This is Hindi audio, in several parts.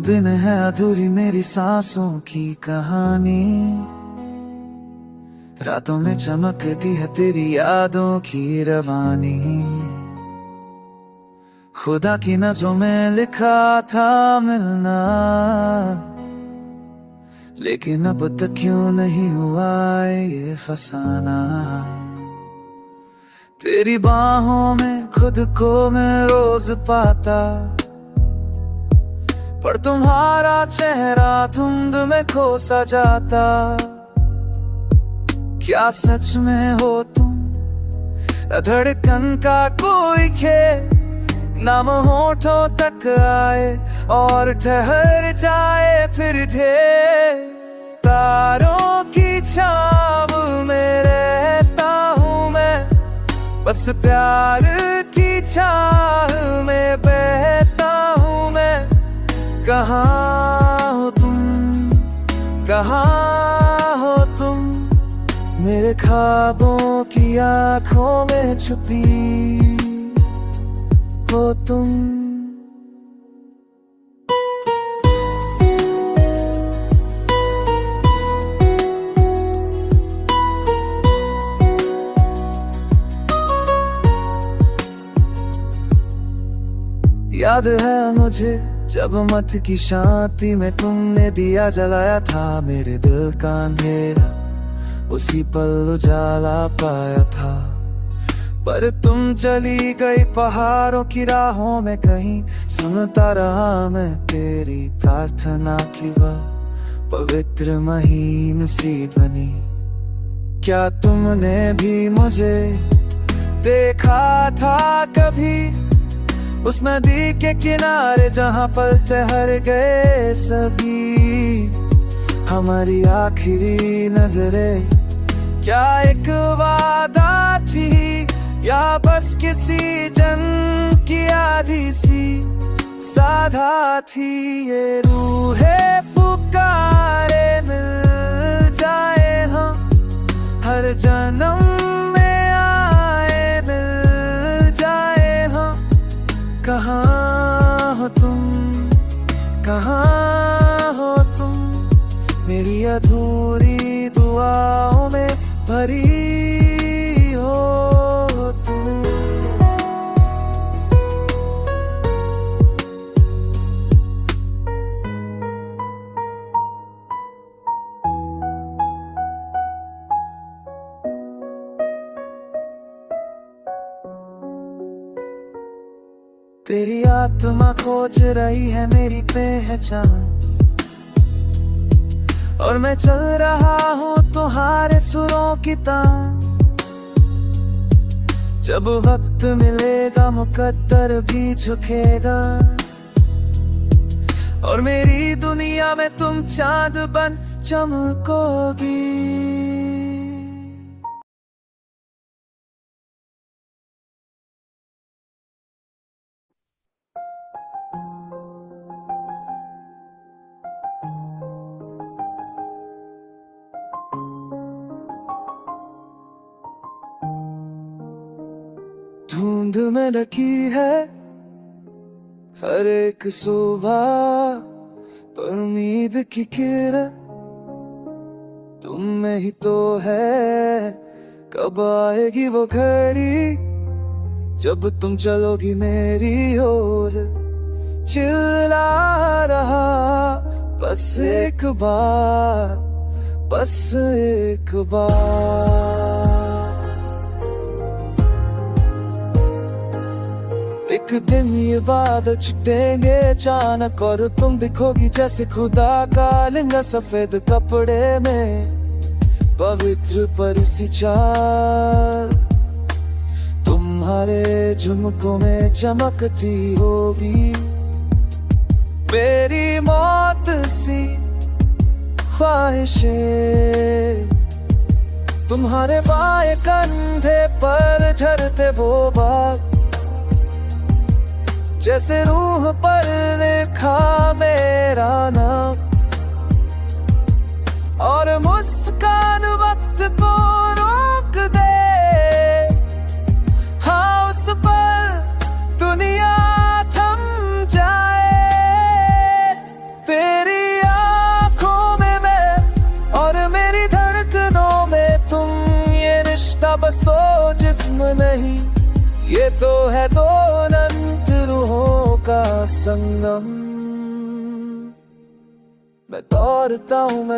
दिन है अधूरी मेरी सांसों की कहानी, रातों में चमकती है तेरी यादों की रवानी। खुदा की नजरों में लिखा था मिलना, लेकिन अब तक क्यों नहीं हुआ ये फसाना। तेरी बाहों में खुद को मैं रोज पाता, पर तुम्हारा चेहरा धुंध में खो सा जाता। क्या सच में हो तुम धड़कन का कोई खेल, नाम होठों तक आए और ठहर जाए फिर ढेर। तारों की छाव में रहता हूँ मैं, बस प्यार की चाह में बहता हूँ मैं। कहाँ हो तुम, कहाँ हो तुम, मेरे ख्वाबों की आँखों में छुपी हो तुम। याद है मुझे जब मत की शांति में तुमने दिया जलाया था मेरे दिल का अंधेरा, उसी पल उजाला पाया था। पर तुम चली गई पहाड़ों की राहों में कहीं, सुनता रहा मैं तेरी प्रार्थना की वह पवित्र महीन सी ध्वनि। क्या तुमने भी मुझे देखा था कभी उस नदी के किनारे जहां पल ठहर गए सभी। हमारी आखिरी नजरें क्या एक वादा थी, या बस किसी जन्म की आधी सी साधा थी। ये रूहे पुकारे मिल जाए हम, हर जन्म में आए मिल जाए हम। कहाँ हो तुम, कहाँ हो तुम, मेरी अधूरी दुआओं में भरी हो तुम। तेरी आत्मा खोज रही है मेरी पहचान, और मैं चल रहा हूँ तुम्हारे सुरों की तान। जब वक्त मिलेगा मुकद्दर भी झुकेगा, और मेरी दुनिया में तुम चांद बन चमकोगी। धुंध में ढकी है हर एक सुबह, पर उम्मीद की किरण तुम में ही तो है। कब आएगी वो घड़ी जब तुम चलोगी मेरी ओर। चिल्ला रहा बस एक बार, बस एक बार। एक दिन ये बादल छुटेंगे अचानक, और तुम दिखोगी जैसे खुदा का लिंगा सफेद कपड़े में। पवित्र पर सी चाल तुम्हारे झुमकों में चमकती होगी। मेरी मौत सी ख्वाहिशें तुम्हारे बाएं कंधे पर झरते वो बात, जैसे रूह पर लिखा मेरा नाम। और मुस्कान वक्त को रोक दे, हाँ उस पल दुनिया थम जाए। जिस्म नहीं, ये तो है दो अनंत रूहों का संगम। मैं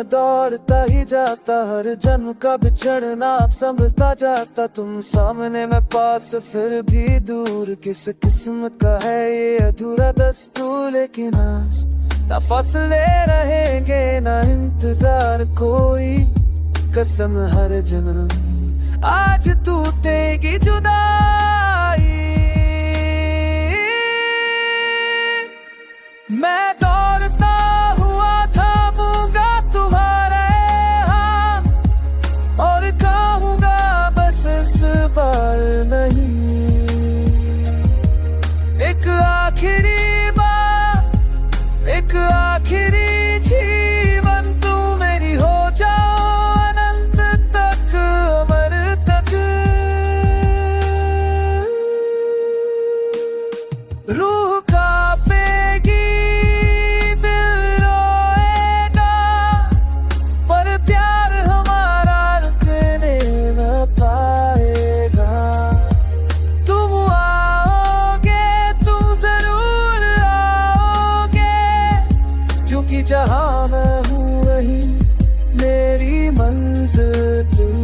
दौड़ता ही जाता, हर जन्म का बिछड़ना अब समझता जाता। तुम सामने मैं पास फिर भी दूर, किस किस्मत का है ये अधूरा दस्तूर। लेकिन आज ना फासले रहेंगे ना इंतजार कोई, कसम हर जन्म आज टूटेगी जुदाई। मैं दौड़ता हुआ थामूंगा तुम्हारे हाथ, और कहूंगा बस इस बार नहीं। एक आखिरी बार, एक आखिरी जीवन, तुम मेरी हो जाओ अनंत तक, अमर तक। रूह कांपेगी, दिल रोएगा, पर प्यार हमारा रुकने न पाएगा। तुम आओगे, तुम जरूर आओगे, क्योंकि जहां मैं हूँ वही मेरी मंजिल तुम।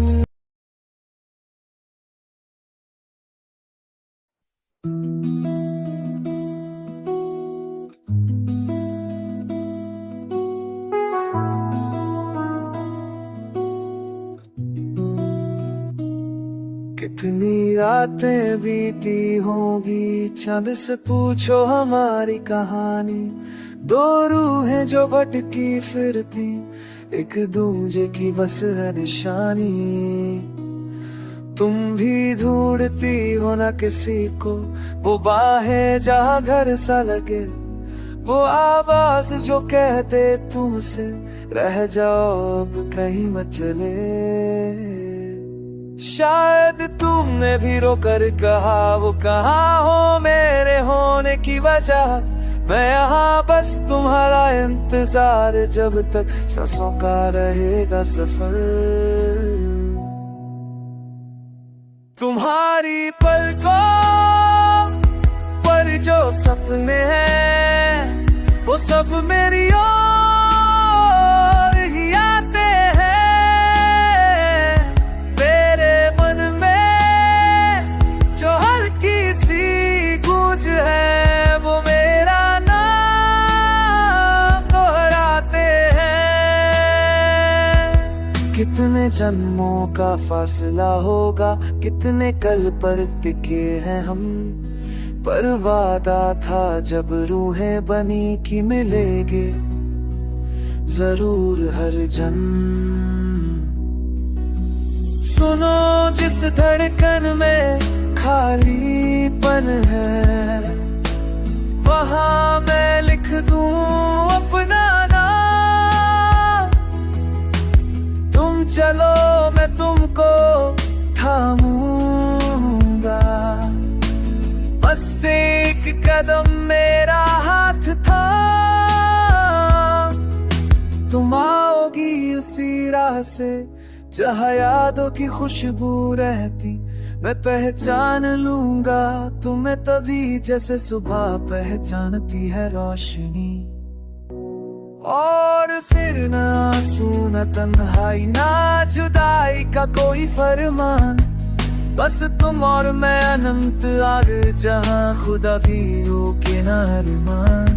कितनी रातें बीती होंगी, चांद से पूछो हमारी कहानी। दो रूहें जो भटकी फिरती, एक दूजे की बस है निशानी। तुम भी ढूंढती हो ना किसी को, वो बाहें जहाँ घर सा लगे, वो आवाज जो कह दे तुमसे रह जाओ अब कहीं मत चले। शायद तुमने भी रोकर कहा वो कहाँ हो मेरे होने की वजह। मैं यहाँ बस तुम्हारा इंतजार, जब तक सांसों का रहेगा सफर। तुम्हारी पलकों पर जो सपने हैं, वो सब मेरी ओर ही आते हैं। तेरे मन में जो हल्की सी गूंज है, वो मेरा नाम दोहराते हैं। कितने जन्मों का फासला होगा, कितने कल पर टिके हैं हम, पर वादा था जब रूहें बनी कि मिलेंगे जरूर हर जन्म। सुनो जिस धड़कन में खालीपन है, वहां मैं लिख दूं अपना नाम। तुम चलो मैं तुमको थामूंगा, बस एक कदम मेरा हाथ था। तुम आओगी उसी राह से जहाँ यादों की खुशबू रहती। मैं पहचान लूंगा तुम्हें तभी जैसे सुबह पहचानती है रोशनी। और फिर न आंसू न तन्हाई ना जुदाई का कोई फरमान, बस तुम और मैं अनंत आग जहां खुदा भी रोके ना अरमान।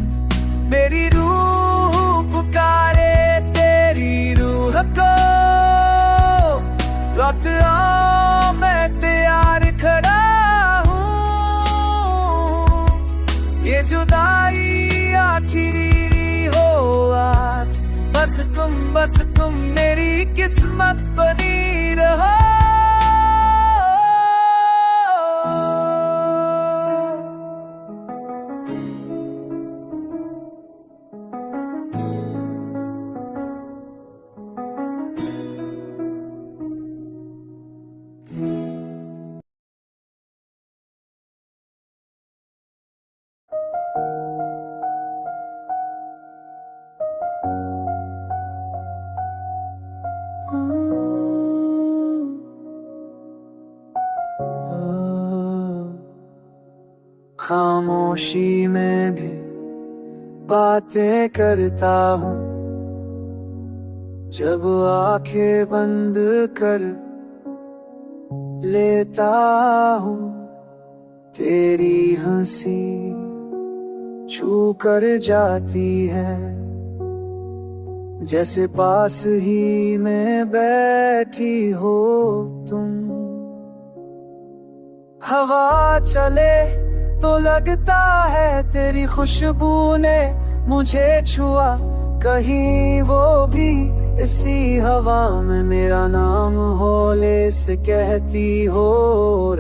मेरी रूह पुकारे तेरी रूह को, लौट आओ मैं तैयार खड़ा हूँ। ये जुदाई आखिरी हो आज, बस तुम मेरी किस्मत बनी रहो। खामोशी में भी बातें करता हूँ, जब आंखें बंद कर लेता हूँ। तेरी हंसी छू कर जाती है, जैसे पास ही में बैठी हो तुम। हवा चले तो लगता है तेरी खुशबू ने मुझे छुआ, कहीं वो भी इसी हवा में मेरा नाम हौले से कहती हो।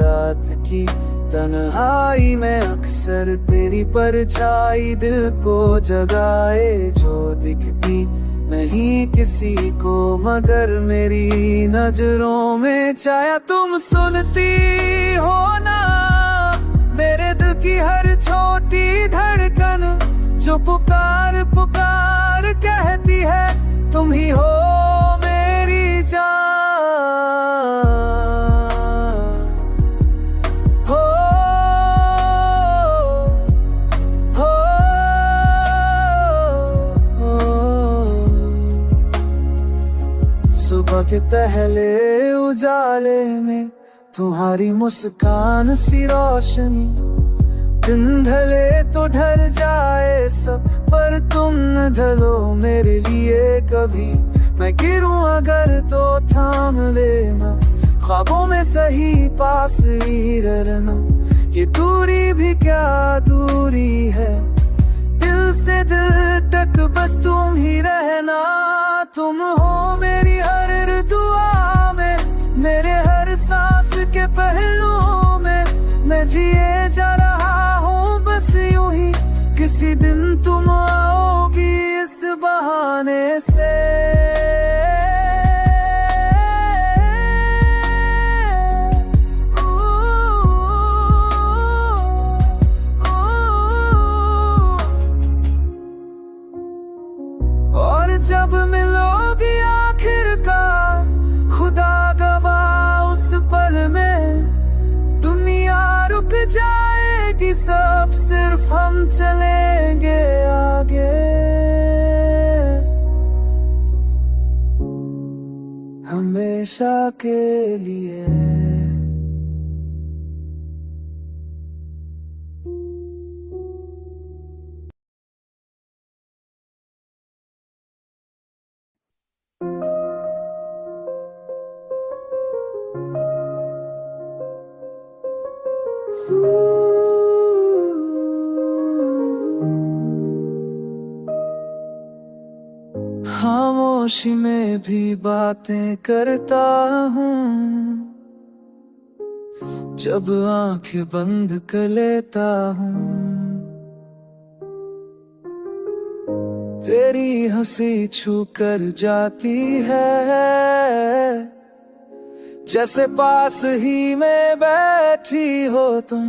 रात की तन्हाई में अक्सर तेरी परछाई दिल को जगाए, जो दिखती नहीं किसी को मगर मेरी नजरों में छाया। तुम सुनती हो ना मेरे दिल की हर छोटी धड़कन, जो पुकार पुकार कहती है तुम ही हो मेरी जान। हो हो सुबह के पहले उजाले में तुम्हारी मुस्कान सी रोशनी, दिन ढले तो ढल जाए सब पर तुम न ढलो मेरे लिए कभी। मैं गिरूं अगर तो थाम लेना, ख्वाबों में सही पास ही रहना। ये दूरी भी क्या दूरी है, दिल से दिल तक बस तुम ही रहना। तुम हो मेरी हर दुआ में, मेरे हर सांस के पहलुओं में। मैं जिए जा रहा हूँ बस यूं ही, किसी दिन तुम आओगी इस बहाने से। और जब मिलोगी आखिरकार खुदा गवाह उस पल में, दुनिया रुक जाएगी सब सिर्फ हम चलेंगे आगे। हमेशा के लिए। खामोशी में भी बातें करता हूँ, जब आंखें बंद कर लेता हूँ। तेरी हंसी छू कर जाती है, जैसे पास ही में बैठी हो तुम।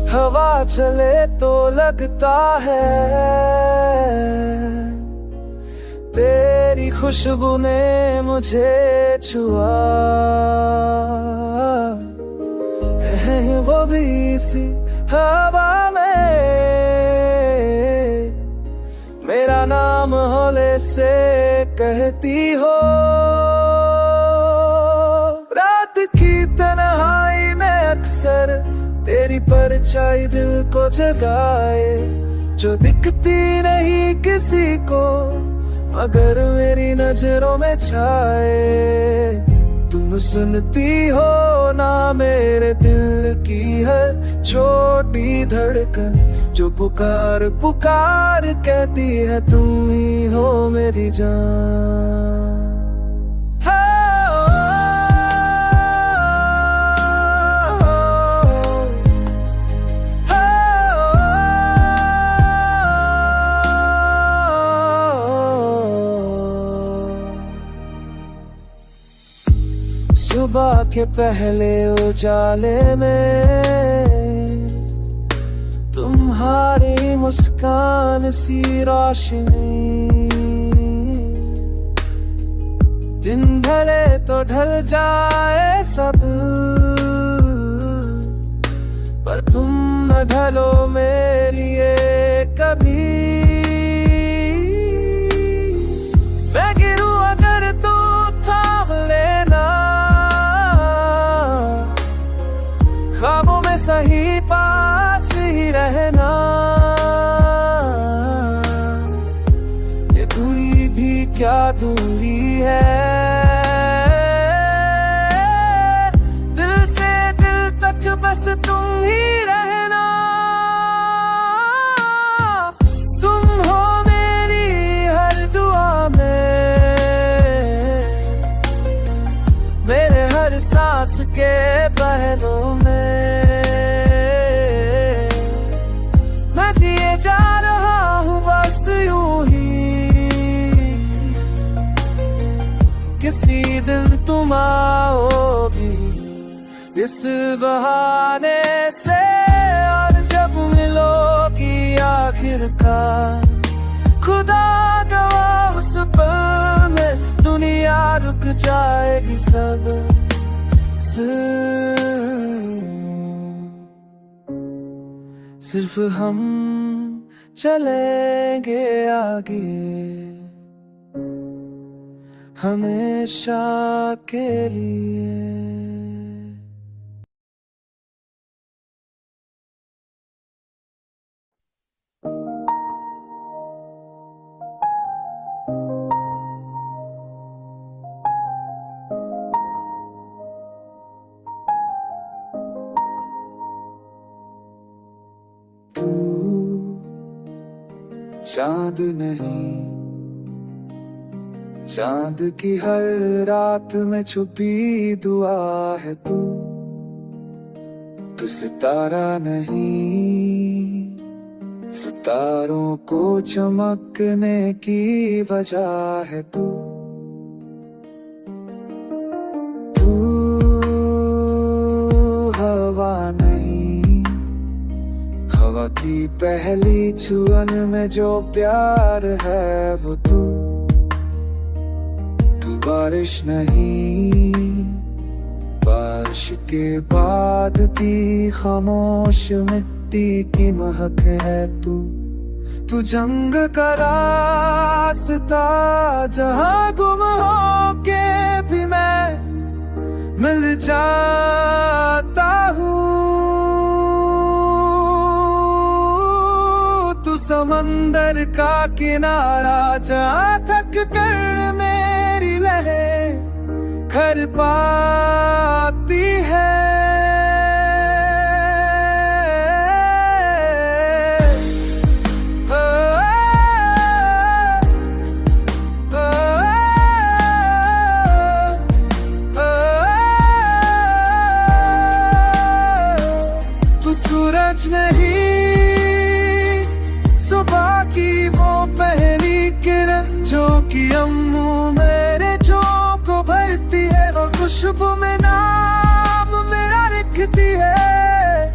हवा चले तो लगता है तेरी खुशबू ने मुझे छुआ, है वो भी इसी हवा में मेरा नाम हौले से कहती हो। रात की तन्हाई में अक्सर तेरी परछाई दिल को जगाए, जो दिखती नहीं किसी को मगर मेरी नजरों में छाए। तुम सुनती हो ना मेरे दिल की हर छोटी धड़कन, जो पुकार पुकार कहती है तुम ही हो मेरी जान। सुबह के पहले उजाले में तुम्हारी मुस्कान सी रोशनी, दिन ढले तो ढल जाए सब पर तुम न ढलो मेरे लिए कभी। मैं गिरूं अगर तो थाम लेना, ख्वाबों में सही पास ही रहना। ये दूरी भी क्या दूरी है, दिल से दिल तक बस तुम ही रहना। तुम हो मेरी हर दुआ में, मेरे हर सांस के पहलू में। मैं जिए जा रहा हूँ बस यूं ही, किसी दिन तुम आओगी इस बहाने से। और जब मिलोगी आखिरकार, खुदा गवाह उस पल में दुनिया रुक जाएगी सब। सिर्फ हम चलेंगे आगे हमेशा के लिए। तू चांद नहीं, चांद की हर रात में छुपी दुआ है तू। तू सितारा नहीं, सितारों को चमकने की वजह है तू। तू हवा नहीं, हवा की पहली छुअन में जो प्यार है वो तू। तू बारिश नहीं, बारिश के बाद की खामोश मिट्टी की महक है तू। तू जंग का रास्ता जहां गुम होके भी मैं मिल जाता हूँ। तू समंदर का किनारा जहां थक कर मेरी लहरें घर पाती है। तू सूरज में ही सुबह की वो पहली किरण जो कि अम्मू मेरे जो को भरती है और खुशबू में नाम मेरा लिखती है।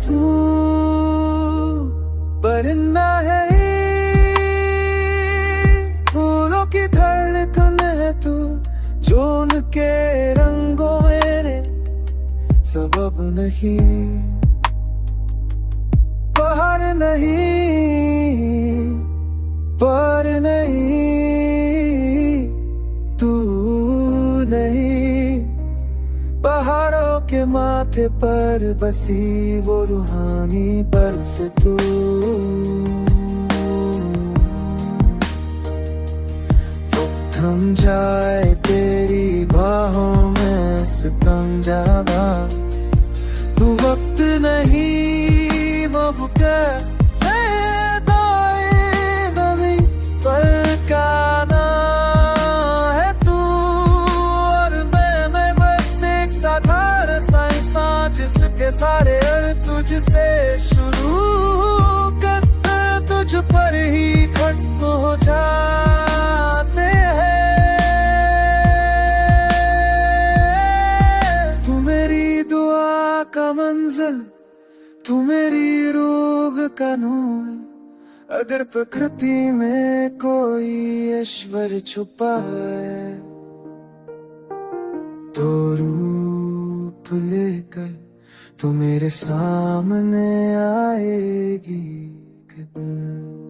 तू परिंदा है, फूलों की धड़कन है तू, जो उनके रंगों मेरे सबब नहीं। बाहर नहीं, पर नहीं, तू नहीं। पहाड़ों के माथे पर बसी वो रूहानी बर्फ तू। वो थम जाए तेरी बाहों में सितम ज्यादा। तू वक्त नहीं मौके पलकाना है तू। और मैं बस एक साधारण इंसान जिसके सारे अर्थ तुझसे शुरू कर तुझ पर ही खत्म हो जाते हैं। तू मेरी दुआ का मंजिल, तू मेरी रूह का नूर। अगर प्रकृति में कोई ईश्वर छुपा है तो रूप लेकर तो मेरे सामने आएगी कितना